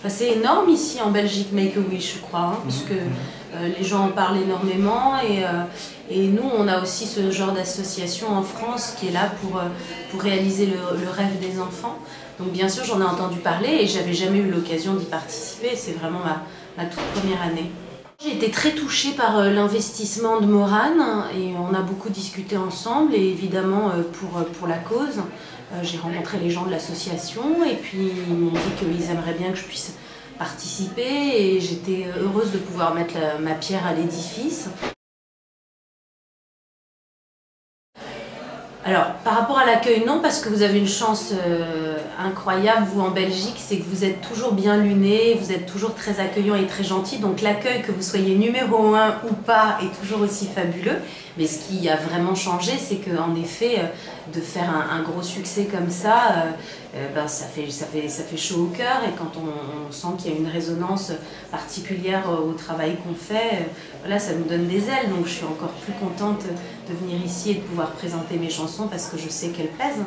C'est énorme ici en Belgique, Make-A-Wish, je crois, hein, parce que les gens en parlent énormément et nous, on a aussi ce genre d'association en France qui est là pour réaliser le rêve des enfants. Donc bien sûr, j'en ai entendu parler et j'avais jamais eu l'occasion d'y participer. C'est vraiment ma toute première année. J'ai été très touchée par l'investissement de Morane et on a beaucoup discuté ensemble et évidemment pour la cause. J'ai rencontré les gens de l'association et puis ils m'ont dit qu'ils aimeraient bien que je puisse participer et j'étais heureuse de pouvoir mettre ma pierre à l'édifice. Alors, par rapport à l'accueil, non, parce que vous avez une chance incroyable, vous, en Belgique, c'est que vous êtes toujours bien lunés, vous êtes toujours très accueillants et très gentils, donc l'accueil, que vous soyez numéro 1 ou pas, est toujours aussi fabuleux. Mais ce qui a vraiment changé, c'est qu'en effet, de faire un gros succès comme ça, ça fait chaud au cœur, et quand on sent qu'il y a une résonance particulière au travail qu'on fait, voilà, ça nous donne des ailes, donc je suis encore plus contente de venir ici et de pouvoir présenter mes chansons parce que je sais qu'elles plaisent.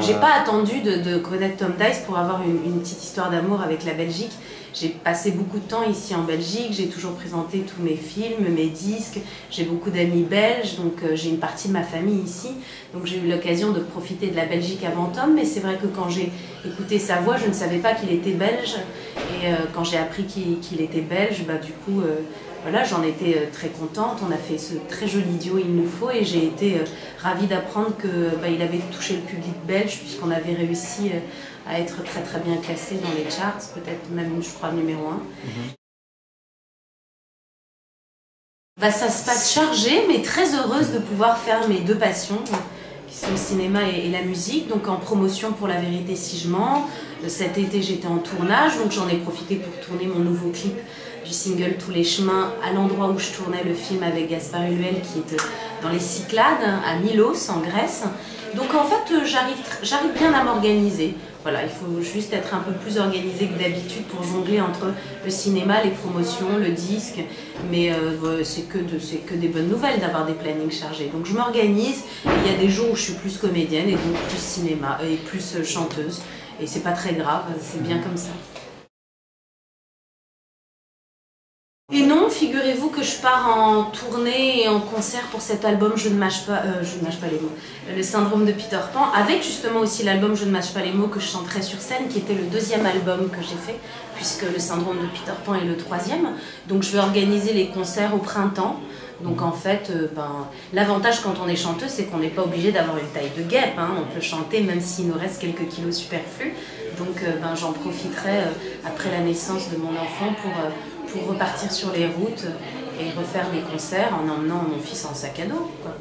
J'ai pas attendu de connaître Tom Dice pour avoir une petite histoire d'amour avec la Belgique. J'ai passé beaucoup de temps ici en Belgique, j'ai toujours présenté tous mes films, mes disques, j'ai beaucoup d'amis belges, donc j'ai une partie de ma famille ici. Donc j'ai eu l'occasion de profiter de la Belgique avant Tom, mais c'est vrai que quand j'ai écouté sa voix, je ne savais pas qu'il était belge. Et quand j'ai appris qu'il était belge, du coup, voilà, j'en étais très contente. On a fait ce très joli duo Il nous faut et j'ai été ravie d'apprendre qu'il avait touché le public belge puisqu'on avait réussi à être très très bien classé dans les charts, peut-être même, je crois, numéro 1. Ça se passe chargé, mais très heureuse de pouvoir faire mes deux passions, qui sont le cinéma et la musique. Donc en promotion pour La Vérité si je mens. Cet été, j'étais en tournage, donc j'en ai profité pour tourner mon nouveau clip du single Tous les chemins à l'endroit où je tournais le film avec Gaspard Ulliel, qui est dans les Cyclades, à Milos, en Grèce. Donc en fait, j'arrive bien à m'organiser. Voilà, il faut juste être un peu plus organisé que d'habitude pour jongler entre le cinéma, les promotions, le disque. Mais c'est que des bonnes nouvelles d'avoir des plannings chargés. Donc je m'organise. Il y a des jours où je suis plus comédienne et donc plus cinéma et plus chanteuse. Et c'est pas très grave, c'est bien comme ça. Et non, figurez-vous que je pars en tournée et en concert pour cet album Je ne mâche pas les mots, le syndrome de Peter Pan, avec justement aussi l'album Je ne mâche pas les mots que je chanterai sur scène, qui était le deuxième album que j'ai fait, puisque le syndrome de Peter Pan est le troisième. Donc je vais organiser les concerts au printemps. Donc en fait, l'avantage quand on est chanteuse, c'est qu'on n'est pas obligé d'avoir une taille de guêpe, hein. On peut chanter même s'il nous reste quelques kilos superflus. Donc j'en profiterai après la naissance de mon enfant pour repartir sur les routes et refaire mes concerts en emmenant mon fils en sac à dos, quoi.